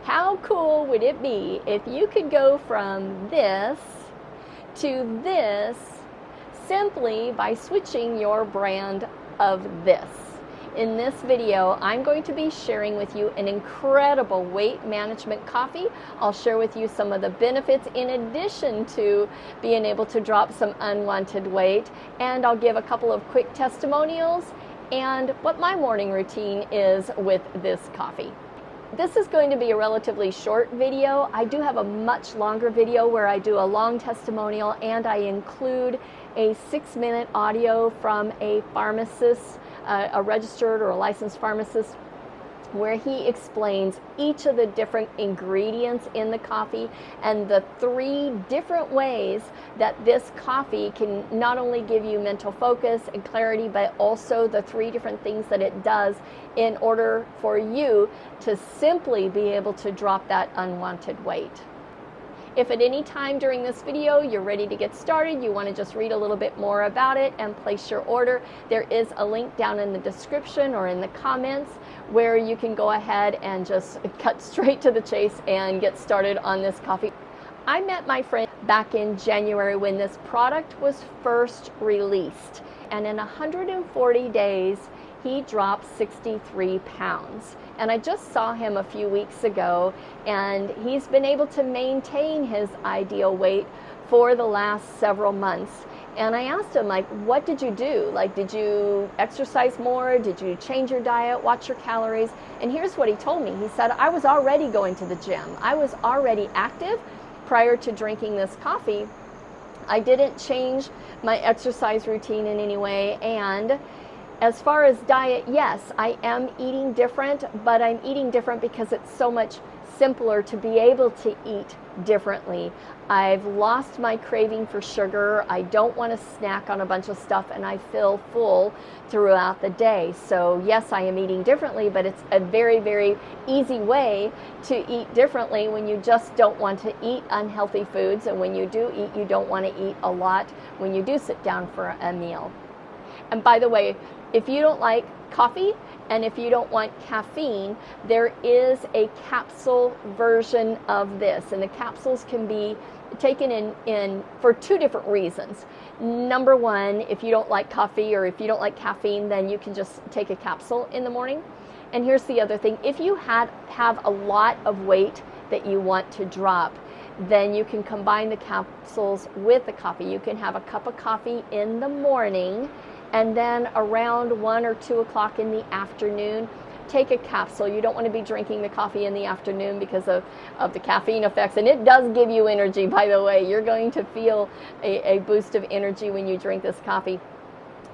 How cool would it be if you could go from this to this simply by switching your brand of this? In this video, I'm going to be sharing with you an incredible weight management coffee. I'll share with you some of the benefits in addition to being able to drop some unwanted weight, and I'll give a couple of quick testimonials and what my morning routine is with this coffee. This is going to be a relatively short video. I do have a much longer video where I do a long testimonial and I include a 6-minute audio from a pharmacist, a registered or a licensed pharmacist, where he explains each of the different ingredients in the coffee and the 3 different ways that this coffee can not only give you mental focus and clarity, but also the 3 different things that it does in order for you to simply be able to drop that unwanted weight. If at any time during this video you're ready to get started, you want to just read a little bit more about it and place your order, there is a link down in the description or in the comments where you can go ahead and just cut straight to the chase and get started on this coffee. I met my friend back in January when this product was first released, and in 140 days he dropped 63 pounds. And I just saw him a few weeks ago, and he's been able to maintain his ideal weight for the last several months. And I asked him, like, what did you do? Like, did you exercise more? Did you change your diet, watch your calories? And here's what he told me. He said, I was already going to the gym. I was already active prior to drinking this coffee. I didn't change my exercise routine in any way, and as far as diet, yes, I am eating different, but I'm eating different because it's so much simpler to be able to eat differently. I've lost my craving for sugar. I don't want to snack on a bunch of stuff, and I feel full throughout the day. So yes, I am eating differently, but it's a very, very easy way to eat differently when you just don't want to eat unhealthy foods. And when you do eat, you don't want to eat a lot when you do sit down for a meal. And by the way, if you don't like coffee and if you don't want caffeine, there is a capsule version of this. And the capsules can be taken in for 2 different reasons. Number one, if you don't like coffee or if you don't like caffeine, then you can just take a capsule in the morning. And here's the other thing. If you have a lot of weight that you want to drop, then you can combine the capsules with the coffee. You can have a cup of coffee in the morning, and then around 1 or 2 o'clock in the afternoon, take a capsule. You don't want to be drinking the coffee in the afternoon because of the caffeine effects. And it does give you energy, by the way. You're going to feel a boost of energy when you drink this coffee.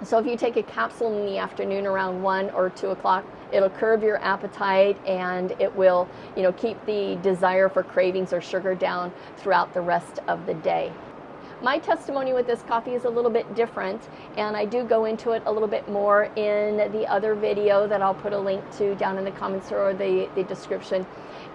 So if you take a capsule in the afternoon around 1 or 2 o'clock, it'll curb your appetite, and it will, keep the desire for cravings or sugar down throughout the rest of the day. My testimony with this coffee is a little bit different, and I do go into it a little bit more in the other video that I'll put a link to down in the comments or the description.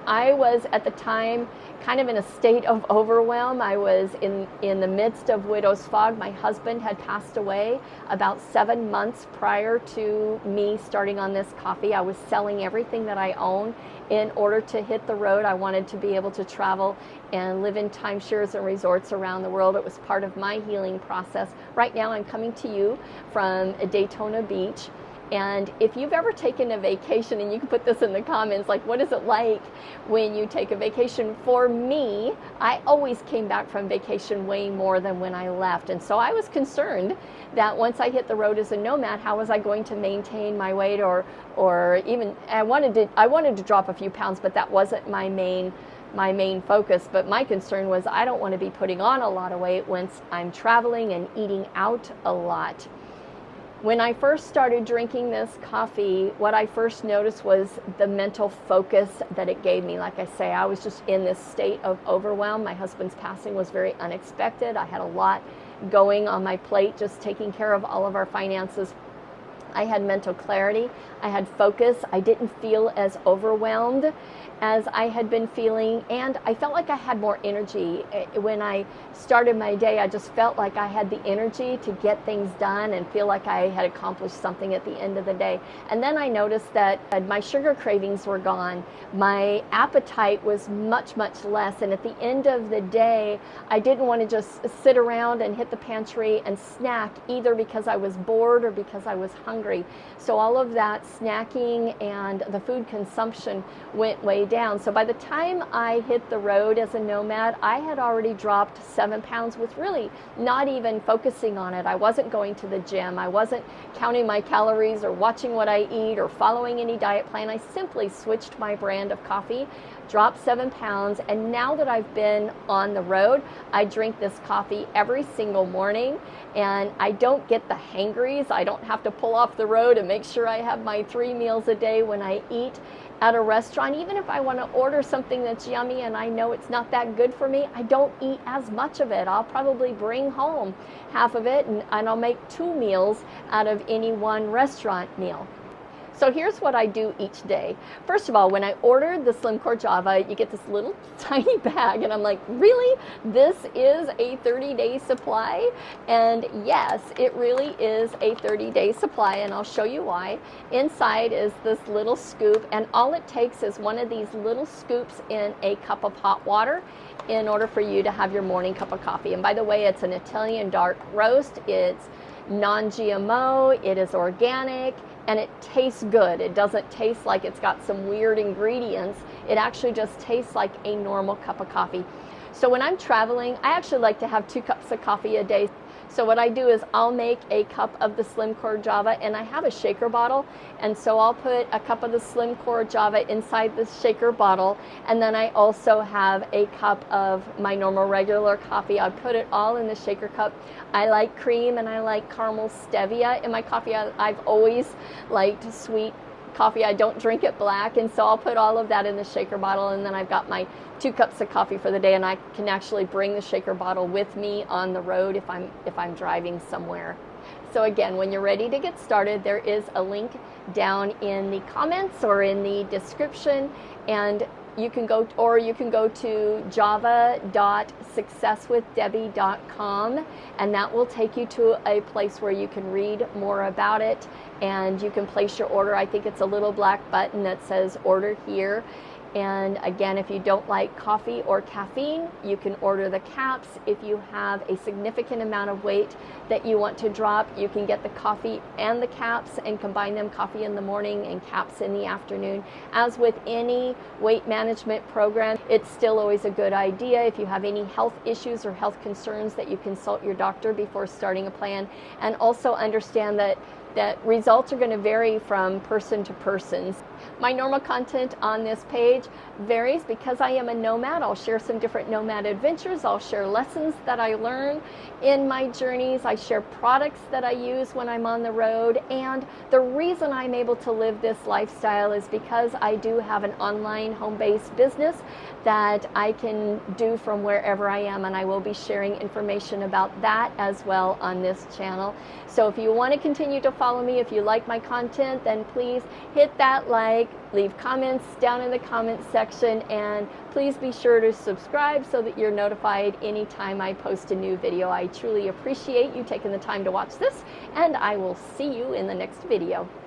I was at the time kind of in a state of overwhelm. I was in the midst of widow's fog. My husband had passed away about 7 months prior to me starting on this coffee. I was selling everything that I own in order to hit the road. I wanted to be able to travel and live in timeshares and resorts around the world. It was part of my healing process. Right now I'm coming to you from Daytona Beach. And if you've ever taken a vacation, and you can put this in the comments, like, what is it like when you take a vacation? For me, I always came back from vacation weighing more than when I left. And so I was concerned that once I hit the road as a nomad, how was I going to maintain my weight, or even, I wanted to drop a few pounds, but that wasn't my main focus. But my concern was I don't want to be putting on a lot of weight once I'm traveling and eating out a lot. When I first started drinking this coffee, what I first noticed was the mental focus that it gave me. Like I say, I was just in this state of overwhelm. My husband's passing was very unexpected. I had a lot going on my plate, just taking care of all of our finances. I had mental clarity, I had focus, I didn't feel as overwhelmed as I had been feeling, and I felt like I had more energy. When I started my day, I just felt like I had the energy to get things done and feel like I had accomplished something at the end of the day. And then I noticed that my sugar cravings were gone, my appetite was much, much less, and at the end of the day, I didn't want to just sit around and hit the pantry and snack, either because I was bored or because I was hungry. So all of that snacking and the food consumption went way down. So by the time I hit the road as a nomad, I had already dropped 7 pounds with really not even focusing on it. I wasn't going to the gym. I wasn't counting my calories or watching what I eat or following any diet plan. I simply switched my brand of coffee, dropped 7 pounds, and now that I've been on the road, I drink this coffee every single morning, and I don't get the hangries. I don't have to pull off the road and make sure I have my 3 meals a day when I eat at a restaurant. Even if I want to order something that's yummy and I know it's not that good for me, I don't eat as much of it. I'll probably bring home half of it, and I'll make 2 meals out of any one restaurant meal. So here's what I do each day. First of all, when I ordered the SlimCore Java, you get this little tiny bag, and I'm like, really? This is a 30-day supply? And yes, it really is a 30-day supply, and I'll show you why. Inside is this little scoop, and all it takes is one of these little scoops in a cup of hot water in order for you to have your morning cup of coffee. And by the way, it's an Italian dark roast. It's non-GMO, it is organic, and it tastes good. It doesn't taste like it's got some weird ingredients. It actually just tastes like a normal cup of coffee. So when I'm traveling, I actually like to have 2 cups of coffee a day. So what I do is I'll make a cup of the SlimCore Java, and I have a shaker bottle, and so I'll put a cup of the SlimCore Java inside the shaker bottle, and then I also have a cup of my normal regular coffee. I put it all in the shaker cup. I like cream and I like caramel stevia in my coffee. I've always liked sweet coffee. I don't drink it black, and so I'll put all of that in the shaker bottle, and then I've got my 2 cups of coffee for the day, and I can actually bring the shaker bottle with me on the road if I'm driving somewhere. So again, when you're ready to get started, there is a link down in the comments or in the description, and you can go to java.successwithdebbie.com, and that will take you to a place where you can read more about it, and you can place your order. I think it's a little black button that says order here. And again, if you don't like coffee or caffeine, you can order the caps. If you have a significant amount of weight that you want to drop, you can get the coffee and the caps and combine them, coffee in the morning and caps in the afternoon. As with any weight management program, it's still always a good idea, if you have any health issues or health concerns, that you consult your doctor before starting a plan. And also understand that results are going to vary from person to person. My normal content on this page varies because I am a nomad. I'll share some different nomad adventures. I'll share lessons that I learn in my journeys. I share products that I use when I'm on the road. And the reason I'm able to live this lifestyle is because I do have an online home-based business that I can do from wherever I am, and I will be sharing information about that as well on this channel. So if you want to continue to follow me, if you like my content, then please hit that like, leave comments down in the comments section, and please be sure to subscribe so that you're notified anytime I post a new video. I truly appreciate you taking the time to watch this, and I will see you in the next video.